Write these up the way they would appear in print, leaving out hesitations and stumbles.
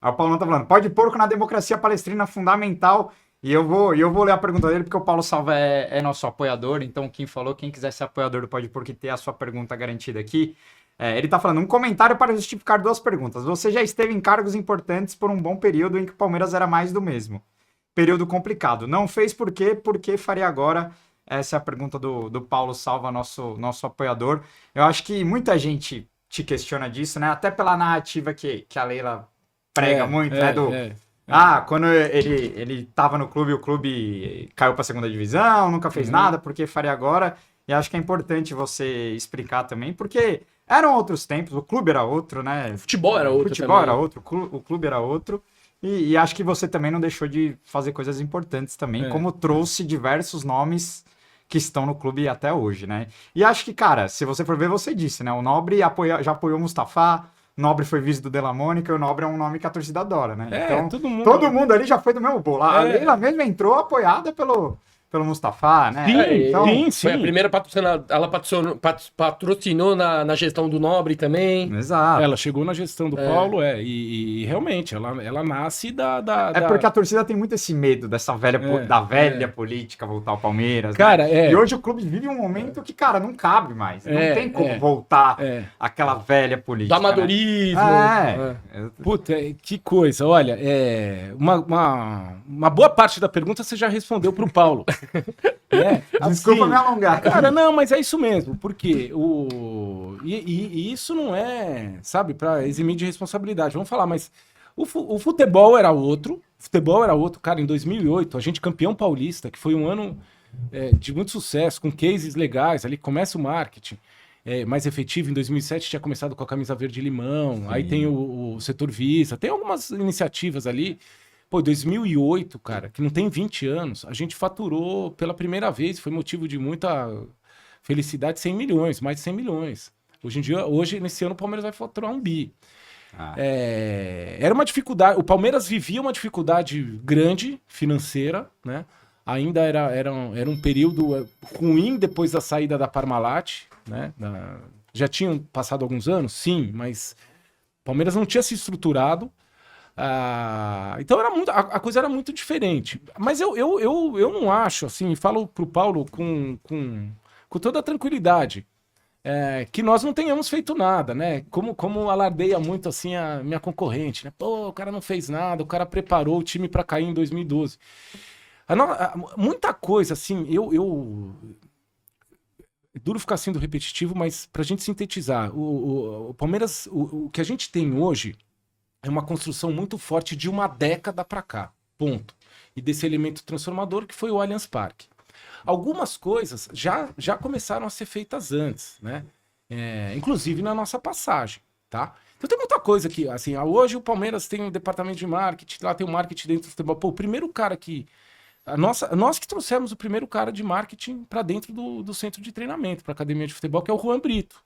Aí o Paulão tá falando, pode porco na democracia palestrina fundamental. E eu vou ler a pergunta dele, porque o Paulo Salva é nosso apoiador. Então, quem quiser ser apoiador do Pode Porco e ter a sua pergunta garantida aqui, ele tá falando, um comentário para justificar duas perguntas. Você já esteve em cargos importantes por um bom período em que o Palmeiras era mais do mesmo. Período complicado. Não fez por quê? Por que faria agora? Essa é a pergunta do Paulo Salva, nosso apoiador. Eu acho que muita gente te questiona disso, né? Até pela narrativa que a Leila prega muito, né? Quando ele tava no clube, o clube caiu pra segunda divisão, nunca fez nada, por que faria agora? E acho que é importante você explicar também, porque eram outros tempos, o clube era outro, né? O futebol era outro futebol também. era outro, o clube era outro. E acho que você também não deixou de fazer coisas importantes também, como trouxe diversos nomes que estão no clube até hoje, né? E acho que, cara, se você for ver, você disse, né? O Nobre já apoiou o Mustafa, Nobre foi vice do De La Mônica, e o Nobre é um nome que a torcida adora, né? Então, todo mundo ali já foi do mesmo bolo. A Leila mesmo entrou apoiada pelo Mustafa, né? Sim. Foi a primeira patrocinadora, ela patrocinou na gestão do Nobre também. Exato. Ela chegou na gestão do Paulo, e realmente, ela nasce porque a torcida tem muito esse medo dessa da velha política voltar ao Palmeiras. Cara, né? E hoje o clube vive um momento que, cara, não cabe mais. Não tem como voltar àquela velha política. Do amadorismo. Puta, que coisa. Olha, uma boa parte da pergunta você já respondeu pro Paulo. Desculpa me alongar. Cara, não, mas é isso mesmo, porque e isso não é, sabe, pra eximir de responsabilidade. Vamos falar, mas o futebol era outro. Cara, em 2008, a gente campeão paulista, que foi um ano de muito sucesso, com cases legais, ali começa o marketing mais efetivo. Em 2007 tinha começado com a camisa verde limão, aí tem o setor Visa, tem algumas iniciativas ali. Pô, 2008, cara, que não tem 20 anos, a gente faturou pela primeira vez, foi motivo de muita felicidade, 100 milhões, mais de 100 milhões. Hoje, nesse ano, o Palmeiras vai faturar 1 bi. Era uma dificuldade, o Palmeiras vivia uma dificuldade grande financeira, né? Ainda era um período ruim depois da saída da Parmalat, né? Já tinham passado alguns anos, sim, mas o Palmeiras não tinha se estruturado. Então a coisa era muito diferente. Mas eu não acho, assim, falo pro Paulo com toda a tranquilidade, que nós não tenhamos feito nada, né? Como alardeia muito assim a minha concorrente, né? Pô, o cara não fez nada, o cara preparou o time para cair em 2012. Muita coisa, assim, é duro ficar sendo repetitivo, mas pra gente sintetizar, o Palmeiras, o que a gente tem hoje é uma construção muito forte de uma década para cá, ponto. E desse elemento transformador que foi o Allianz Parque. Algumas coisas já começaram a ser feitas antes, né? Inclusive na nossa passagem, tá? Então tem muita coisa que, assim, hoje o Palmeiras tem um departamento de marketing, lá tem o marketing dentro do futebol. Pô, o primeiro cara que... Nós que trouxemos o primeiro cara de marketing para dentro do centro de treinamento, para a academia de futebol, que é o Juan Brito.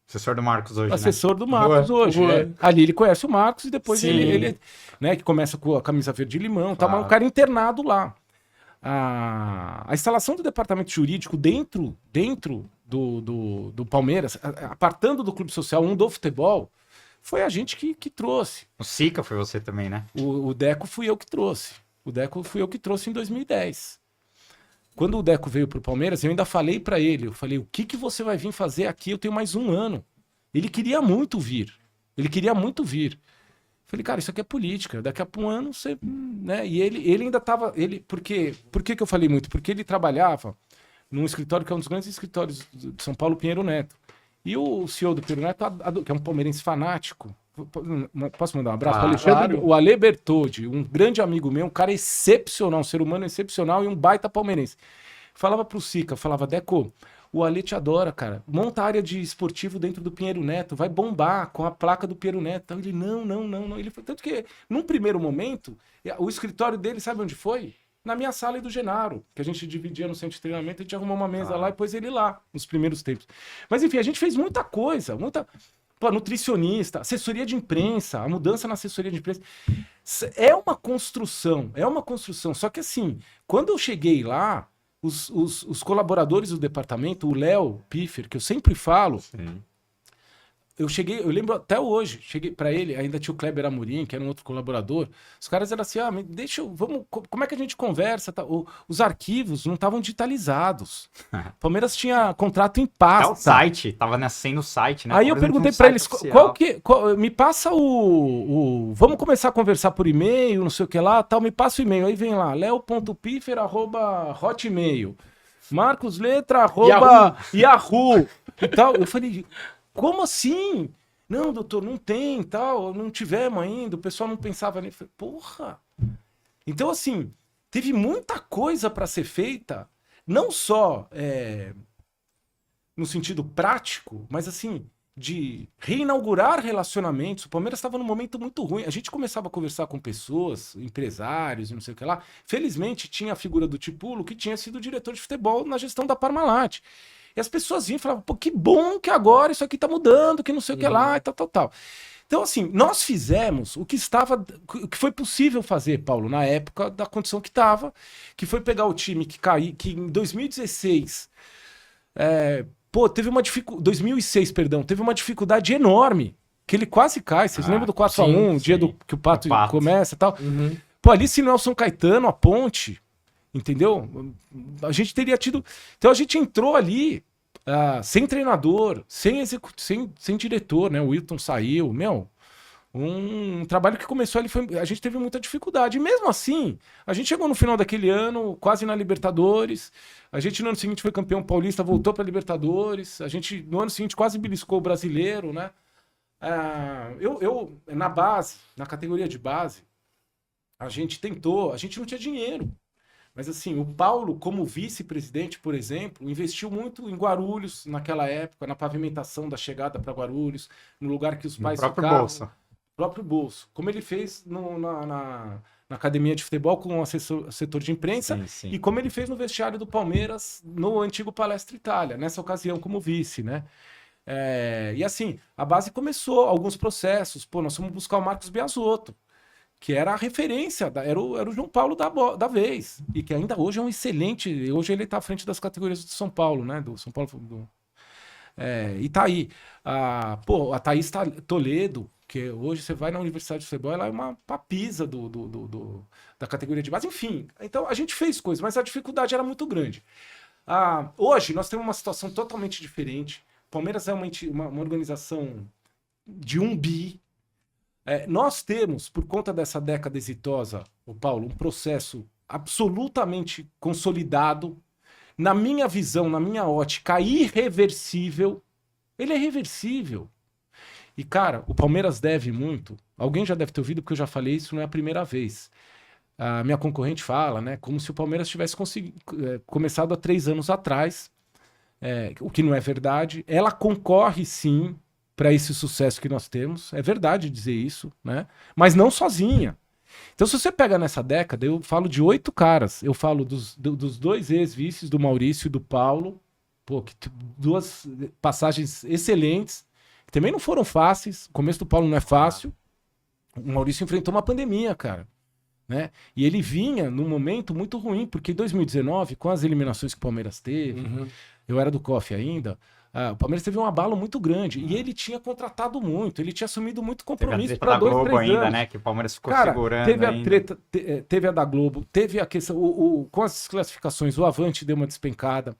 Assessor do Marcos hoje, Assessor do Marcos hoje. Ali ele conhece o Marcos e depois ele né, que começa com a camisa verde limão, tá, mas o cara internado lá. A instalação do departamento jurídico dentro do Palmeiras, apartando do clube social do futebol, foi a gente que trouxe. O Sica foi você também, né? O Deco fui eu que trouxe. Em 2010. Quando o Deco veio pro Palmeiras, eu ainda falei pra ele, eu falei, o que você vai vir fazer aqui? Eu tenho mais um ano. Ele queria muito vir. Falei, cara, isso aqui é política. Daqui a um ano você... Né? E ele ainda tava... Por que eu falei muito? Porque ele trabalhava num escritório que é um dos grandes escritórios de São Paulo, Pinheiro Neto. E o CEO do Pinheiro Neto, que é um palmeirense fanático... Posso mandar um abraço para Alexandre? Claro. O Ale Bertoldi, um grande amigo meu, um cara excepcional, um ser humano excepcional e um baita palmeirense. Falava pro Sica, falava, Deco, o Ale te adora, cara. Monta a área de esportivo dentro do Pinheiro Neto, vai bombar com a placa do Pinheiro Neto. Então ele, não. Ele foi, tanto que, num primeiro momento, o escritório dele, sabe onde foi? Na minha sala e do Genaro, que a gente dividia no centro de treinamento, a gente arrumou uma mesa lá e pôs ele lá, nos primeiros tempos. Mas enfim, a gente fez muita coisa, Pô, nutricionista, assessoria de imprensa, a mudança na assessoria de imprensa. É uma construção. Só que assim, quando eu cheguei lá, os colaboradores do departamento, o Léo Piffer, que eu sempre falo, eu lembro até hoje, cheguei pra ele, ainda tinha o Kleber Amorim, que era um outro colaborador. Os caras eram assim: como é que a gente conversa? Tá? Os arquivos não estavam digitalizados. Palmeiras tinha contrato em pasta. É o site, tava nascendo o site, né? Aí eu perguntei pra eles, me passa vamos começar a conversar por e-mail, não sei o que lá, tal, me passa o e-mail. Aí vem lá, leo.piffer@hotmail, Marcos Letra, @yahoo e tal. Eu falei, como assim? Não, doutor, não tem, tal, não tivemos ainda, o pessoal não pensava nisso. Eu falei, porra! Então, assim, teve muita coisa para ser feita, não só no sentido prático, mas assim, de reinaugurar relacionamentos. O Palmeiras estava num momento muito ruim. A gente começava a conversar com pessoas, empresários e não sei o que lá. Felizmente, tinha a figura do Tipulo, que tinha sido diretor de futebol na gestão da Parmalat. E as pessoas vinham e falavam, pô, que bom que agora isso aqui tá mudando, que não sei o que lá, e tal. Então, assim, nós fizemos o que foi possível fazer, Paulo, na época da condição que estava, que foi pegar o time que caiu, que em 2016, teve uma dificuldade, 2006, perdão, teve uma dificuldade enorme, que ele quase cai. Vocês lembram do 4x1, o dia que o Pato começa e tal? Uhum. Pô, ali se Nelson Caetano, a ponte, entendeu? A gente teria tido... Então a gente entrou ali sem treinador, sem diretor, né? O Wilton saiu, um trabalho que começou ali, a gente teve muita dificuldade. E mesmo assim, a gente chegou no final daquele ano, quase na Libertadores. A gente no ano seguinte foi campeão paulista, voltou para Libertadores. A gente no ano seguinte quase beliscou o Brasileiro, né? Eu na base, na categoria de base, a gente não tinha dinheiro. Mas assim, o Paulo, como vice-presidente, por exemplo, investiu muito em Guarulhos naquela época, na pavimentação da chegada para Guarulhos, no lugar que os pais ficavam. Próprio bolso. Como ele fez na academia de futebol com o setor de imprensa, sim. E como ele fez no vestiário do Palmeiras no antigo Palestra Itália, nessa ocasião como vice, né? E assim, a base começou alguns processos. Pô, nós fomos buscar o Marcos Biasotto, que era a referência, era o João Paulo da vez, e que ainda hoje é um excelente, hoje ele está à frente das categorias do São Paulo, né, do São Paulo, e tá aí, a Thaís Toledo, que hoje você vai na Universidade de Futebol, ela é uma papisa da categoria de base, enfim, então a gente fez coisas, mas a dificuldade era muito grande. Hoje nós temos uma situação totalmente diferente. O Palmeiras é uma organização de 1 bi. Nós temos, por conta dessa década exitosa, o Paulo, um processo absolutamente consolidado, na minha visão, na minha ótica, irreversível. Ele é reversível. E, cara, o Palmeiras deve muito. Alguém já deve ter ouvido, porque eu já falei isso, não é a primeira vez. A minha concorrente fala, né, como se o Palmeiras tivesse começado há 3 anos atrás, o que não é verdade. Ela concorre, sim, para esse sucesso que nós temos, é verdade dizer isso, né? Mas não sozinha. Então, se você pega nessa década, eu falo de 8 caras, eu falo dos 2 ex-vices, do Maurício e do Paulo, que 2 passagens excelentes, que também não foram fáceis, o começo do Paulo não é fácil, o Maurício enfrentou uma pandemia, cara, né? E ele vinha num momento muito ruim, porque em 2019, com as eliminações que o Palmeiras teve, eu era do COF ainda, o Palmeiras teve um abalo muito grande. E ele tinha contratado muito, ele tinha assumido muito compromisso para 2, 3 anos. Ainda, né? Que o Palmeiras ficou segurando. Teve a treta, teve a da Globo, teve a questão. Com as classificações, o Avante deu uma despencada.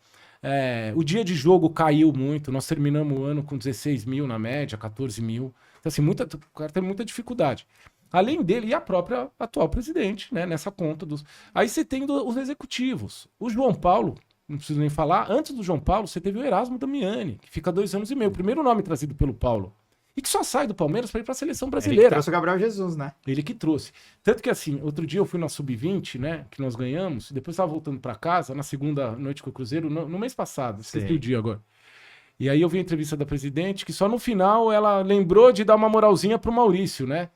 O dia de jogo caiu muito. Nós terminamos o ano com 16 mil na média, 14 mil. Então, assim, o cara teve muita dificuldade. Além dele e a própria atual presidente, né? Nessa conta dos. Aí você tem os executivos. O João Paulo. Não preciso nem falar. Antes do João Paulo, você teve o Erasmo Damiani, que fica 2 anos e meio. O primeiro nome trazido pelo Paulo. E que só sai do Palmeiras para ir para a seleção brasileira. Ele que trouxe o Gabriel Jesus, né? Ele que trouxe. Tanto que, assim, outro dia eu fui na Sub-20, né? Que nós ganhamos. Depois estava voltando para casa, na segunda noite com o Cruzeiro, no mês passado. Esqueci o dia agora. E aí eu vi a entrevista da presidente, que só no final ela lembrou de dar uma moralzinha pro Maurício, né?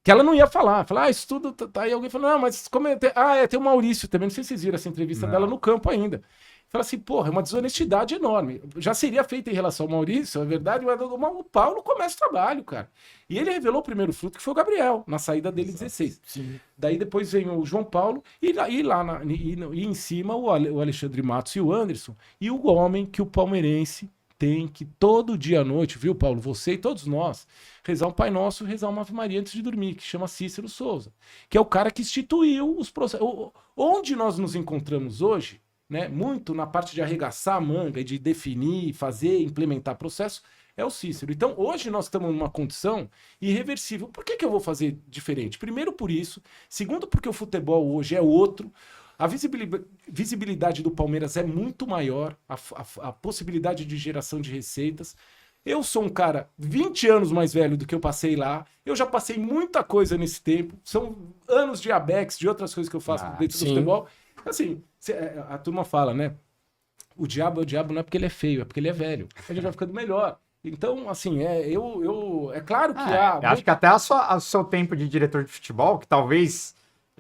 Que ela não ia falar. Falar, isso tudo tá aí. Alguém falou, não, mas como é? Tem o Maurício também. Não sei se vocês viram essa entrevista dela no campo ainda. Fala assim, porra, é uma desonestidade enorme. Já seria feita em relação ao Maurício, é verdade, mas o Paulo começa o trabalho, cara. E ele revelou o primeiro fruto, que foi o Gabriel, na saída dele, 16. Sim. Daí depois vem o João Paulo, e em cima o Alexandre Matos e o Anderson, e o homem que o palmeirense tem que todo dia à noite, viu, Paulo? Você e todos nós, rezar um Pai Nosso e rezar uma Ave Maria antes de dormir, que chama Cícero Souza, que é o cara que instituiu os processos. Onde nós nos encontramos hoje, né, muito na parte de arregaçar a manga e de definir, fazer, implementar processo, é o Cícero. Então, hoje nós estamos numa condição irreversível. Por que eu vou fazer diferente? Primeiro, por isso. Segundo, porque o futebol hoje é outro. A visibilidade do Palmeiras é muito maior, a possibilidade de geração de receitas. Eu sou um cara 20 anos mais velho do que eu passei lá. Eu já passei muita coisa nesse tempo. São anos de Abex, de outras coisas que eu faço dentro do futebol. Assim, a turma fala, né? O diabo é o diabo não é porque ele é feio, é porque ele é velho. Ele vai ficando melhor. Então, assim, é claro que acho que até o seu tempo de diretor de futebol, que talvez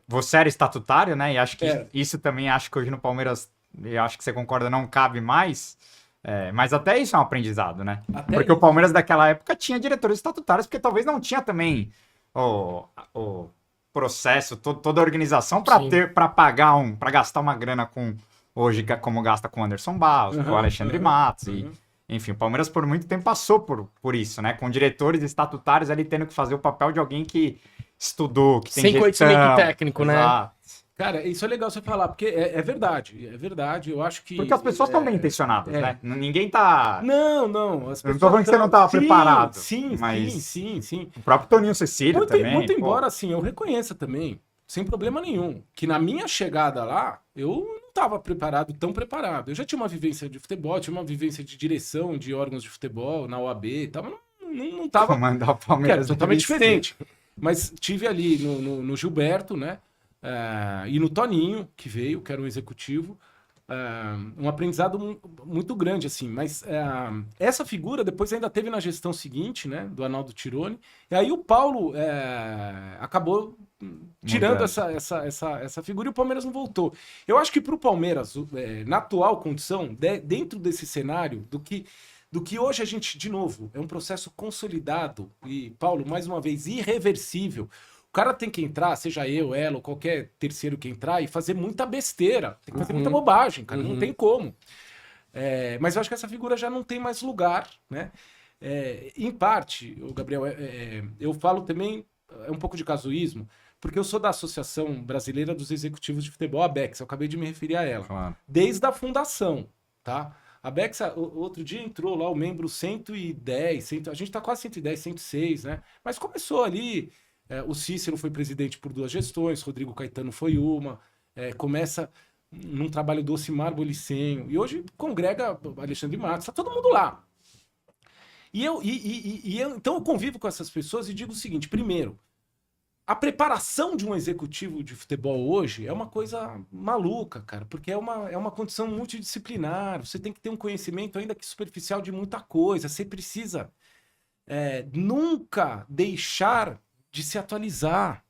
você era estatutário, né? E acho que isso também, acho que hoje no Palmeiras, eu acho que você concorda, não cabe mais. Mas até isso é um aprendizado, né? Porque o Palmeiras daquela época tinha diretores estatutários, porque talvez não tinha também o processo, toda a organização para pagar para gastar uma grana com hoje, como gasta com o Anderson Barros, com o Alexandre Matos. Enfim, o Palmeiras por muito tempo passou por isso, né? Com diretores estatutários ali tendo que fazer o papel de alguém que estudou, que tem sem gestão. conhecimento técnico, né? Cara, isso é legal você falar, porque é verdade, eu acho que... Porque as pessoas estão bem intencionadas, né? Ninguém tá... Não. Eu não tô falando que você não tava preparado. Sim. O próprio Toninho Cecílio também. Muito embora, assim, eu reconheça também, sem problema nenhum, que na minha chegada lá, eu não estava tão preparado. Eu já tinha uma vivência de futebol, tinha uma vivência de direção de órgãos de futebol, na OAB e tal, mas não tava... Comandar o Palmeiras. Que era totalmente diferente. Mas tive ali no Gilberto, né? E no Toninho, que veio, que era um executivo, um aprendizado muito grande, assim. Mas essa figura depois ainda teve na gestão seguinte, né? Do Arnaldo Tironi. E aí o Paulo acabou tirando essa figura e o Palmeiras não voltou. Eu acho que para o Palmeiras, na atual condição, dentro desse cenário, do que hoje a gente, de novo, é um processo consolidado e, Paulo, mais uma vez, irreversível. O cara tem que entrar, seja eu, ela ou qualquer terceiro que entrar e fazer muita besteira. Tem que fazer muita bobagem, cara. Não tem como. Mas eu acho que essa figura já não tem mais lugar, né? Em parte, o Gabriel, eu falo também, é um pouco de casuísmo, porque eu sou da Associação Brasileira dos Executivos de Futebol, a ABEX, eu acabei de me referir a ela. Claro. Desde a fundação, tá? A ABEX, outro dia entrou lá o membro 110, a gente tá quase 110, 106, né? Mas começou ali... o Cícero foi presidente por 2 gestões, Rodrigo Caetano foi uma, começa num trabalho do Ocimar Bolicenho, e hoje congrega Alexandre Matos, tá todo mundo lá. Então eu convivo com essas pessoas e digo o seguinte, primeiro, a preparação de um executivo de futebol hoje é uma coisa maluca, cara, porque é uma condição multidisciplinar, você tem que ter um conhecimento ainda que superficial de muita coisa, você precisa nunca deixar de se atualizar.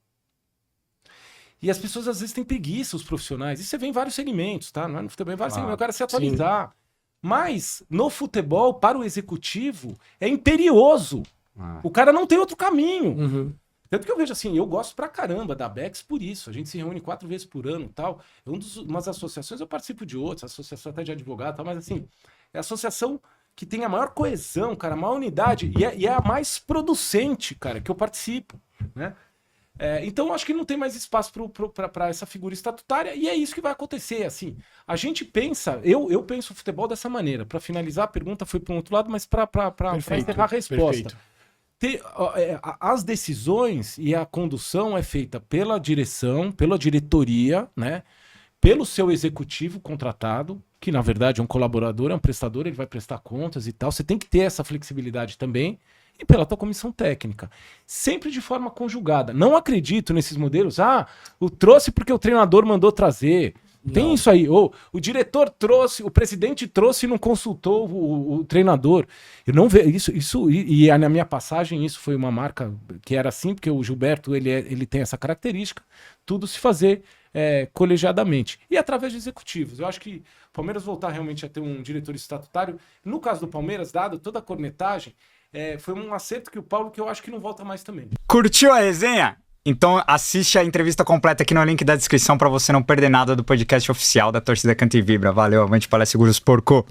E as pessoas às vezes têm preguiça, os profissionais. Isso você vê em vários segmentos, tá? Não é no futebol, em vários segmentos. O cara se atualizar. Sim. Mas no futebol, para o executivo, é imperioso. O cara não tem outro caminho. Tanto que eu vejo assim, eu gosto pra caramba da ABEX por isso. A gente se reúne 4 vezes por ano e tal. Umas associações, eu participo de outras, associação até de advogado e tal, mas assim, é a associação que tem a maior coesão, cara, a maior unidade, e é a mais producente, cara, que eu participo, né? Então, eu acho que não tem mais espaço para essa figura estatutária, e é isso que vai acontecer, assim. A gente pensa, eu penso o futebol dessa maneira. Para finalizar, a pergunta foi para um outro lado, mas para encerrar a resposta. As decisões e a condução é feita pela direção, pela diretoria, né? Pelo seu executivo contratado, que na verdade é um colaborador, é um prestador, ele vai prestar contas e tal. Você tem que ter essa flexibilidade também. E pela tua comissão técnica. Sempre de forma conjugada. Não acredito nesses modelos. O trouxe porque o treinador mandou trazer. Não. Tem isso aí. Ou o diretor trouxe, o presidente trouxe e não consultou o treinador. Eu não vejo isso. E na minha passagem, isso foi uma marca que era assim, porque o Gilberto ele tem essa característica. Tudo se fazer colegiadamente. E através de executivos. Eu acho que o Palmeiras voltar realmente a ter um diretor estatutário. No caso do Palmeiras, dado toda a cornetagem, foi um acerto que o Paulo, que eu acho que não volta mais também. Curtiu a resenha? Então assiste a entrevista completa aqui no link da descrição para você não perder nada do podcast oficial da Torcida Canta e Vibra. Valeu, avante Palestra Seguros Porco!